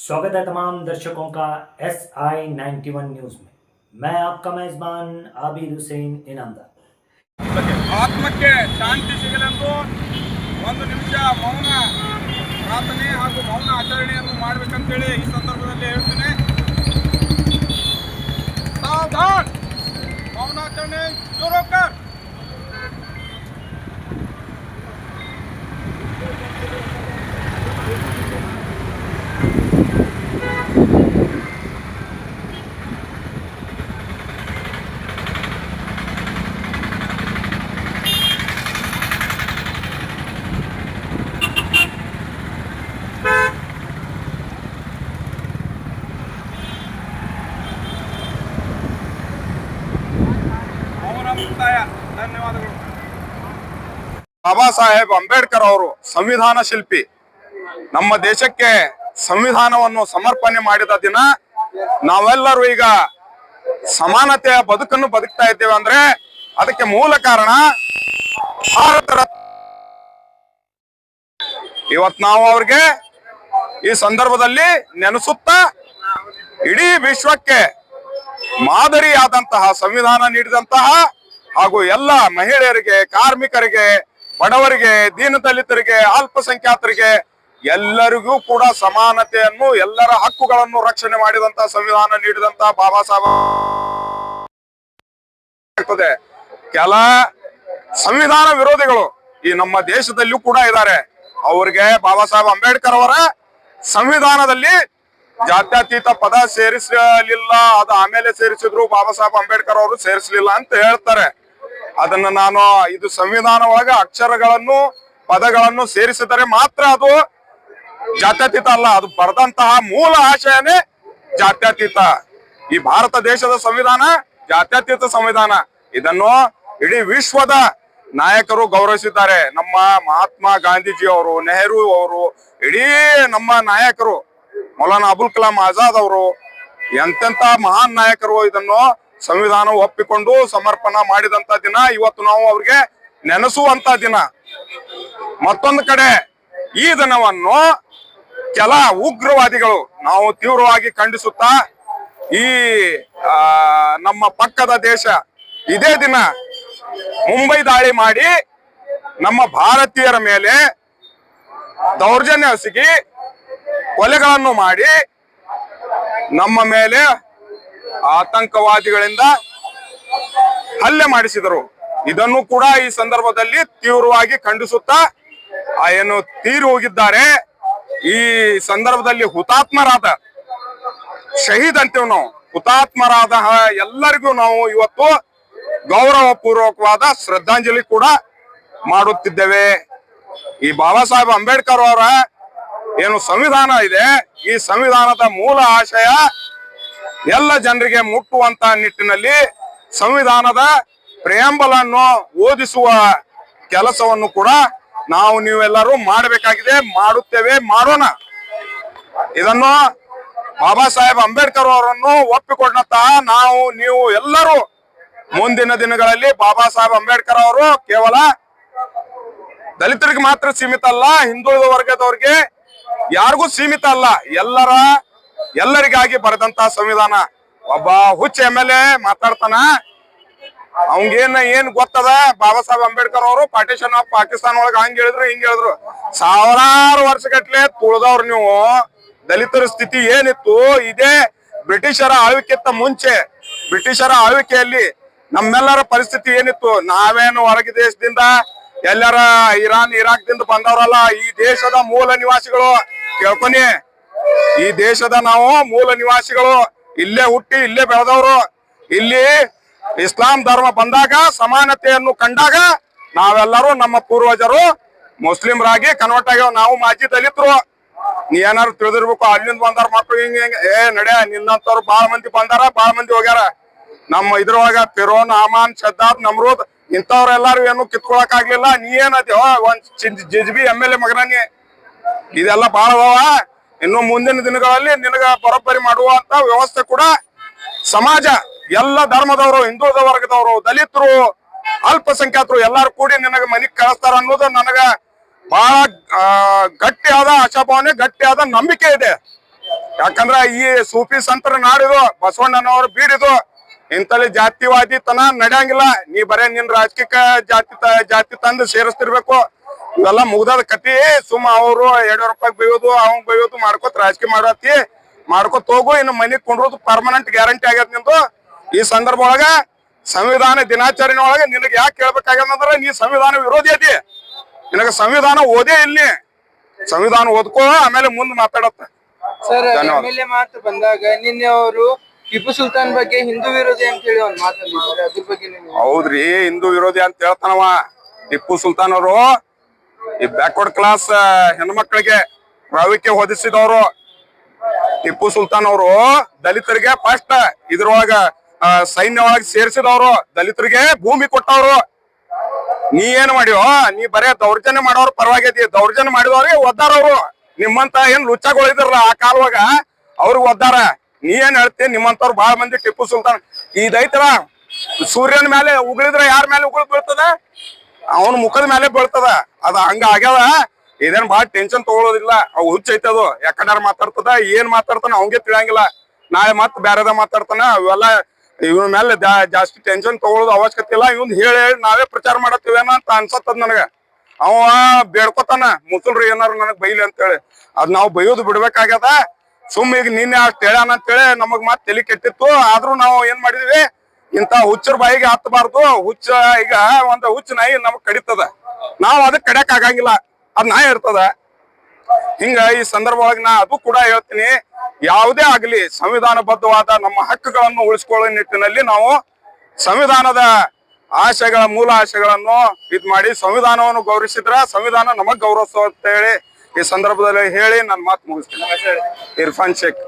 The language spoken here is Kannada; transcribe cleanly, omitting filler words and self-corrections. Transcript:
स्वागत है तमाम दर्शकों का SI91 न्यूज में। मैं आपका मेजबान आबिद हुसैन इनामदार। ಆತ್ಮಕ್ಕೆ ಶಾಂತಿ ಸಿಗಲೆಂದು ಒಂದು ನಿಮಿಷ ಮೌನ ಪ್ರಾರ್ಥನೆ ಹಾಗೂ ಮೌನ ಆಚರಣೆಯನ್ನು ಮಾಡಬೇಕಂತೇಳಿ ಈ ಸಂದರ್ಭದಲ್ಲಿ ಹೇಳ್ತೇನೆ. ಸಾವಧಾನ್ ಮೌನಾಚರಣೆ ಶುರು ಕರ್. ಧನ್ಯವಾದಗಳು. ಬಾಬಾ ಸಾಹೇಬ್ ಅಂಬೇಡ್ಕರ್ ಅವರು ಸಂವಿಧಾನ ಶಿಲ್ಪಿ. ನಮ್ಮ ದೇಶಕ್ಕೆ ಸಂವಿಧಾನವನ್ನು ಸಮರ್ಪಣೆ ಮಾಡಿದ ದಿನ ನಾವೆಲ್ಲರೂ ಈಗ ಸಮಾನತೆಯ ಬದುಕನ್ನು ಬದುಕ್ತಾ ಇದ್ದೇವೆ ಅಂದ್ರೆ ಅದಕ್ಕೆ ಮೂಲ ಕಾರಣ ಭಾರತ ರತ್ನ. ಇವತ್ತು ನಾವು ಅವ್ರಿಗೆ ಈ ಸಂದರ್ಭದಲ್ಲಿ ನೆನೆಸುತ್ತಾ ಇಡೀ ವಿಶ್ವಕ್ಕೆ ಮಾದರಿಯಾದಂತಹ ಸಂವಿಧಾನ ನೀಡಿದಂತಹ ಹಾಗೂ ಎಲ್ಲ ಮಹಿಳೆಯರಿಗೆ, ಕಾರ್ಮಿಕರಿಗೆ, ಬಡವರಿಗೆ, ದೀನದಲಿತರಿಗೆ, ಅಲ್ಪಸಂಖ್ಯಾತರಿಗೆ ಎಲ್ಲರಿಗೂ ಕೂಡ ಸಮಾನತೆಯನ್ನು, ಎಲ್ಲರ ಹಕ್ಕುಗಳನ್ನು ರಕ್ಷಣೆ ಮಾಡಿದಂತಹ ಸಂವಿಧಾನ ನೀಡಿದಂತಹ ಬಾಬಾ ಸಾಹೇಬ್ ಆಗ್ತದೆ. ಕೆಲ ಸಂವಿಧಾನ ವಿರೋಧಿಗಳು ಈ ನಮ್ಮ ದೇಶದಲ್ಲಿಯೂ ಕೂಡ ಇದ್ದಾರೆ. ಅವ್ರಿಗೆ ಬಾಬಾ ಸಾಹೇಬ್ ಅಂಬೇಡ್ಕರ್ ಅವರ ಸಂವಿಧಾನದಲ್ಲಿ ಜಾತ್ಯತೀತ ಪದ ಸೇರಿಸಲಿಲ್ಲ, ಅದು ಆಮೇಲೆ ಸೇರಿಸಿದ್ರು, ಬಾಬಾ ಸಾಹೇಬ್ ಅಂಬೇಡ್ಕರ್ ಅವರು ಸೇರಿಸಲಿಲ್ಲ ಅಂತ ಹೇಳ್ತಾರೆ. ಅದನ್ನ ನಾನು ಇದು ಸಂವಿಧಾನ ಒಳಗ ಅಕ್ಷರಗಳನ್ನು, ಪದಗಳನ್ನು ಸೇರಿಸಿದರೆ ಮಾತ್ರ ಅದು ಜಾತ್ಯತೀತ ಅಲ್ಲ, ಅದು ಬರೆದಂತಹ ಮೂಲ ಆಶಯನೇ ಜಾತ್ಯತೀತ. ಈ ಭಾರತ ದೇಶದ ಸಂವಿಧಾನ ಜಾತ್ಯತೀತ ಸಂವಿಧಾನ. ಇದನ್ನು ಇಡೀ ವಿಶ್ವದ ನಾಯಕರು ಗೌರವಿಸಿದ್ದಾರೆ. ನಮ್ಮ ಮಹಾತ್ಮ ಗಾಂಧೀಜಿ ಅವರು, ನೆಹರು ಅವರು, ಇಡೀ ನಮ್ಮ ನಾಯಕರು, ಮೌಲಾನಾ ಅಬುಲ್ ಕಲಾಂ ಆಜಾದ್ ಅವರು, ಎಂತೆಂತ ಮಹಾನ್ ನಾಯಕರು ಇದನ್ನು ಸಂವಿಧಾನ ಒಪ್ಪಿಕೊಂಡು ಸಮರ್ಪಣಾ ಮಾಡಿದಂತ ದಿನ. ಇವತ್ತು ನಾವು ಅವ್ರಿಗೆ ನೆನೆಸುವಂತ ದಿನ. ಮತ್ತೊಂದು ಕಡೆ ಈ ದಿನವನ್ನು ಕೆಲ ಉಗ್ರವಾದಿಗಳು ನಾವು ತೀವ್ರವಾಗಿ ಖಂಡಿಸುತ್ತಾ ಈ ನಮ್ಮ ಪಕ್ಕದ ದೇಶ ಇದೇ ದಿನ ಮುಂಬೈ ದಾಳಿ ಮಾಡಿ ನಮ್ಮ ಭಾರತೀಯರ ಮೇಲೆ ದೌರ್ಜನ್ಯ ಎಸಗಿ ಕೊಲೆಗಳನ್ನು ಮಾಡಿ ನಮ್ಮ ಮೇಲೆ ಆತಂಕವಾದಿಗಳಿಂದ ಹಲ್ಲೆ ಮಾಡಿಸಿದರು. ಇದನ್ನು ಕೂಡ ಈ ಸಂದರ್ಭದಲ್ಲಿ ತೀವ್ರವಾಗಿ ಖಂಡಿಸುತ್ತಾ ಏನು ತೀರಿ ಹೋಗಿದ್ದಾರೆ. ಈ ಸಂದರ್ಭದಲ್ಲಿ ಹುತಾತ್ಮರಾದ, ಶಹೀದ್ ಅಂತೀವಿ ನಾವು, ಹುತಾತ್ಮರಾದ ಎಲ್ಲರಿಗೂ ನಾವು ಇವತ್ತು ಗೌರವ ಪೂರ್ವಕವಾದ ಶ್ರದ್ಧಾಂಜಲಿ ಕೂಡ ಮಾಡುತ್ತಿದ್ದೇವೆ. ಈ ಬಾಬಾ ಸಾಹೇಬ್ ಅಂಬೇಡ್ಕರ್ ಅವರ ಏನು ಸಂವಿಧಾನ ಇದೆ, ಈ ಸಂವಿಧಾನದ ಮೂಲ ಆಶಯ ಎಲ್ಲ ಜನರಿಗೆ ಮುಟ್ಟುವಂತ ನಿಟ್ಟಿನಲ್ಲಿ ಸಂವಿಧಾನದ ಪ್ರಿಯಾಂಬಲ್ ಅನ್ನು ಓದಿಸುವ ಕೆಲಸವನ್ನು ಕೂಡ ನಾವು ನೀವೆಲ್ಲರೂ ಮಾಡಬೇಕಾಗಿದೆ, ಮಾಡುತ್ತೇವೆ, ಮಾಡೋಣ. ಇದನ್ನು ಬಾಬಾ ಸಾಹೇಬ್ ಅಂಬೇಡ್ಕರ್ ಅವರನ್ನು ಒಪ್ಪಿಕೊಂಡಂತಹ ನಾವು ನೀವು ಎಲ್ಲರೂ ಮುಂದಿನ ದಿನಗಳಲ್ಲಿ ಬಾಬಾ ಸಾಹೇಬ್ ಅಂಬೇಡ್ಕರ್ ಅವರು ಕೇವಲ ದಲಿತರಿಗೆ ಮಾತ್ರ ಸೀಮಿತ ಅಲ್ಲ, ಹಿಂದುಳಿದ ವರ್ಗದವ್ರಿಗೆ ಯಾರಿಗೂ ಸೀಮಿತ ಅಲ್ಲ, ಎಲ್ಲರಿಗಾಗಿ ಬರೆದಂತಹ ಸಂವಿಧಾನ. ಒಬ್ಬ ಹುಚ್ಚ MLA ಮಾತಾಡ್ತಾನ, ಅವಂಗೇನ್ ಗೊತ್ತದ? ಬಾಬಾ ಸಾಹೇಬ್ ಅಂಬೇಡ್ಕರ್ ಅವರು ಪಾರ್ಟಿಷನ್ ಆಫ್ ಪಾಕಿಸ್ತಾನ ಒಳಗ ಹಂಗ ಹೇಳಿದ್ರು, ಹಿಂಗ ಹೇಳಿದ್ರು. ಸಾವಿರಾರು ವರ್ಷಗಟ್ಲೆ ತುಳಿದವ್ರು ನೀವು. ದಲಿತರ ಸ್ಥಿತಿ ಏನಿತ್ತು, ಇದೇ ಬ್ರಿಟಿಷರ ಆಳ್ವಿಕೆತ್ತ ಮುಂಚೆ, ಬ್ರಿಟಿಷರ ಆಳ್ವಿಕೆಯಲ್ಲಿ ನಮ್ಮೆಲ್ಲರ ಪರಿಸ್ಥಿತಿ ಏನಿತ್ತು? ನಾವೇನು ಹೊರಗೆ ದೇಶದಿಂದ ಎಲ್ಲರ ಇರಾನ್, ಇರಾಕ್ ದಿಂದ ಬಂದವರಲ್ಲ, ಈ ದೇಶದ ಮೂಲ ನಿವಾಸಿಗಳು. ಕೇಳ್ಕೊನಿ, ಈ ದೇಶದ ನಾವು ಮೂಲ ನಿವಾಸಿಗಳು, ಇಲ್ಲೇ ಹುಟ್ಟಿ ಇಲ್ಲೇ ಬೆಳೆದವರು. ಇಲ್ಲಿ ಇಸ್ಲಾಂ ಧರ್ಮ ಬಂದಾಗ, ಸಮಾನತೆಯನ್ನು ಕಂಡಾಗ ನಾವೆಲ್ಲರೂ ನಮ್ಮ ಪೂರ್ವಜರು ಮುಸ್ಲಿಮರಾಗಿ ಕನ್ವರ್ಟ್ ಆಗ್ಯಾವ. ನಾವು ಮಾಜಿ ದಲಿತರು. ನೀ ಏನಾರು ತಿಳಿದಿರ್ಬೇಕು, ಅಲ್ಲಿಂದ ಬಂದಾರ ಮಕ್ಕಳು ಹಿಂಗ ನಡೆ, ನಿನ್ನಂತವ್ರು ಬಾಳ ಮಂದಿ ಬಂದಾರ, ಬಾಳ ಮಂದಿ ಹೋಗ್ಯಾರ. ನಮ್ಮ ಇದ್ರೊಳಗ ಫಿರೋನ್, ಅಮಾನ್, ಶದ್ದಾದ್, ನಮ್ರೂದ್ ಇಂಥವ್ರೆಲ್ಲಾರು ಏನು ಕಿತ್ಕೊಳಕ್ ಆಗ್ಲಿಲ್ಲ. ನೀ ಏನದೇವ ಒಂದ್ JJB MLA ಮಗನಾನಿ. ಇದೆಲ್ಲ ಬಾಳ ಅದಾವ. ಇನ್ನು ಮುಂದಿನ ದಿನಗಳಲ್ಲಿ ನಿನಗ ಬರೋಬ್ಬರಿ ಮಾಡುವಂತ ವ್ಯವಸ್ಥೆ ಕೂಡ ಸಮಾಜ, ಎಲ್ಲ ಧರ್ಮದವರು, ಹಿಂದುಳಿದ ವರ್ಗದವರು, ದಲಿತರು, ಅಲ್ಪಸಂಖ್ಯಾತರು ಎಲ್ಲಾರು ಕೂಡಿ ನಿನಗ ಮನಿಗ್ ಕಳಿಸ್ತಾರ ಅನ್ನೋದು ನನಗ ಬಹಳ ಗಟ್ಟಿಯಾದ ಆಶಾಭಾವನೆ, ಗಟ್ಟಿಯಾದ ನಂಬಿಕೆ ಇದೆ. ಯಾಕಂದ್ರ ಈ ಸೂಫಿ ಸಂತರ ನಾಡಿದು ಬಸವಣ್ಣನವರು ಬೀಡಿದು ಇಂತಲ್ಲಿ ಜಾತಿವಾದಿತನ ನಡೆಯಂಗಿಲ್ಲ. ನೀ ಬರೇ ನಿನ್ ರಾಜಕೀಯ ಜಾತಿ ತಂದು ಸೇರಿಸ್ತಿರ್ಬೇಕು. ಇವೆಲ್ಲ ಮುಗ್ದದ ಕತಿ. ಸುಮ್ಮ ಅವರು 200 ರೂಪಾಯಿ ಬೈಯೋದು ಅವಂಗ್ ಬೈಯೋದು ಮಾಡ್ಕೊತ ರಾಜಕೀಯ ಮಾಡ್ಕೊತ ಹೋಗು. ಇನ್ನು ಮನಿಗ್ ಕುಂಡ್ರೋದು ಪರ್ಮನೆಂಟ್ ಗ್ಯಾರಂಟಿ ಆಗ್ಯದ ನಿಂದು. ಈ ಸಂದರ್ಭ ಒಳಗ ಸಂವಿಧಾನ ದಿನಾಚರಣೆ ಒಳಗ ನಿನಗೆ ಯಾಕೆ ಕೇಳ್ಬೇಕಾಗ್ಯದಂದ್ರ ನೀ ಸಂವಿಧಾನ ವಿರೋಧಿ ಐತಿ. ನಿನಗ ಸಂವಿಧಾನ ಓದೇ ಇಲ್ಲಿ. ಸಂವಿಧಾನ ಓದ್ಕೋ, ಆಮೇಲೆ ಮುಂದ್ ಮಾತಾಡತ್ತ. ಸರ್, ಎಮ್ಎಲ್ಎ ಮಾತು ಬಂದಾಗ ನಿನ್ನೆ ಅವರು ಟಿಪ್ಪು ಸುಲ್ತಾನ್ ಬಗ್ಗೆ ಹಿಂದೂ ವಿರೋಧಿ ಅಂತ ಹೇಳಿ ಒಂದು ಮಾತಾಡಿದ್ದಾರೆ. ಅದ್ರ ಬಗ್ಗೆ ಹೌದ್ರಿ, ಹಿಂದೂ ವಿರೋಧಿ ಅಂತ ಹೇಳ್ತಾನವ. ಟಿಪ್ಪು ಸುಲ್ತಾನ್ ಅವರು ಈ ಬ್ಯಾಕ್ವರ್ಡ್ ಕ್ಲಾಸ್ ಹೆಣ್ಮಕ್ಳಿಗೆ ಪ್ರಾವಿಕ್ಯ ಹೊದಿಸಿದವರು. ಟಿಪ್ಪು ಸುಲ್ತಾನ್ ಅವರು ದಲಿತರಿಗೆ ಫಸ್ಟ್ ಇದ್ರೊಳಗ ಸೈನ್ಯ ಒಳಗೆ ಸೇರಿಸಿದವರು, ದಲಿತರಿಗೆ ಭೂಮಿ ಕೊಟ್ಟವ್ರು. ನೀ ಏನ್ ಮಾಡಿಯೋ, ನೀ ಬರೇ ದೌರ್ಜನ್ಯ ಮಾಡೋರ್ ಪರವಾಗೈತಿ. ದೌರ್ಜನ್ಯ ಮಾಡಿದವ್ರಿಗೆ ಒದ್ದಾರವ್ರು. ನಿಮ್ಮಂತ ಏನ್ ಲುಚ್ಚಾಗಳು ಇದ್ರಲ್ಲ ಆ ಕಾಲವಾಗ ಅವ್ರಿಗೆ ಒದ್ದಾರ. ನೀ ಏನ್ ಹೇಳ್ತಿ? ನಿಮ್ಮಂತವ್ರು ಬಹಳ ಮಂದಿ ಟಿಪ್ಪು ಸುಲ್ತಾನ್ ಇದೈತಲ್ಲ, ಸೂರ್ಯನ ಮೇಲೆ ಉಗುಳಿದ್ರೆ ಯಾರ ಮೇಲೆ ಉಗುಳು ಬೀಳ್ತದ? ಅವನ ಮುಖದ ಮೇಲೆ ಬೀಳ್ತದ. ಅದ ಹಂಗ ಆಗ್ಯಾವ. ಇದೇನ್ ಬಹಳ ಟೆನ್ಷನ್ ತಗೊಳ್ಳೋದಿಲ್ಲ. ಅವ್ ಹುಚ್ಚೈತದು. ಯಾಕಂದ್ರೆ ಮಾತಾಡ್ತದ, ಏನ್ ಮಾತಾಡ್ತಾನ ಅವಂಗೆ ತಿಳಿಯಂಗಿಲ್ಲ. ನಾಳೆ ಮತ್ ಬ್ಯಾರೆದ ಮಾತಾಡ್ತಾನ. ಅವೆಲ್ಲ ಇವನ ಮೇಲೆ ಜಾಸ್ತಿ ಟೆನ್ಷನ್ ತಗೊಳ್ಳೋದು ಅವಶ್ಯಕತೆ ಇಲ್ಲ. ಇವ್ನ್ ಹೇಳಿ ನಾವೇ ಪ್ರಚಾರ ಮಾಡತ್ತೀವೇನ ಅಂತ ಅನ್ಸತ್ತದ ನನಗ. ಅವ ಬೇಡ್ಕೊತಾನ ಮುಸಲ್ರಿ ಏನಾರು ನನಗ್ ಬೈಲಿ ಅಂತೇಳಿ. ಅದ್ ನಾವು ಬೈಯೋದು ಬಿಡ್ಬೇಕಾಗ್ಯದ. ಸುಮ್ ಈಗ ನಿನ್ನೆ ಅಷ್ಟ್ ಹೇಳ್ಯಾನ ಅಂತೇಳಿ ನಮಗ್ ಮತ್ ತಲೆ ಕೆಟ್ಟಿತ್ತು. ಆದ್ರೂ ನಾವು ಏನ್ ಮಾಡಿದ್ವಿ, ಇಂತ ಹುಚ್ಚರ ಬಾಯಿಗೆ ಹತ್ತಬಾರ್ದು. ಹುಚ್ಚ ಈಗ ಒಂದ್ ಹುಚ್ಚ ನಾಯಿ ನಮಗ್ ಕಡಿತದ, ನಾವ್ ಅದಕ್ ಕಡಿಯಕ್ ಆಗಂಗಿಲ್ಲ. ಅದ್ ನಾಯಿ ಇರ್ತದ. ಹಿಂಗ ಈ ಸಂದರ್ಭ ಒಳಗ ನಾ ಅದು ಕೂಡ ಹೇಳ್ತೀನಿ, ಯಾವುದೇ ಆಗ್ಲಿ ಸಂವಿಧಾನಬದ್ಧವಾದ ನಮ್ಮ ಹಕ್ಕುಗಳನ್ನು ಉಳಿಸ್ಕೊಳ್ಳೋ ನಿಟ್ಟಿನಲ್ಲಿ ನಾವು ಸಂವಿಧಾನದ ಆಶಯಗಳ ಮೂಲ ಆಶಯಗಳನ್ನು ಮಾಡಿ ಸಂವಿಧಾನವನ್ನು ಗೌರವಿಸಿದ್ರ ಸಂವಿಧಾನ ನಮಗ್ ಗೌರವಿಸೋ ಅಂತ ಹೇಳಿ ಈ ಸಂದರ್ಭದಲ್ಲಿ ಹೇಳಿ ನನ್ನ ಮಾತು ಮುಗಿಸ್ತೀನಿ. ಇರ್ಫಾನ್ ಶೇಖ್.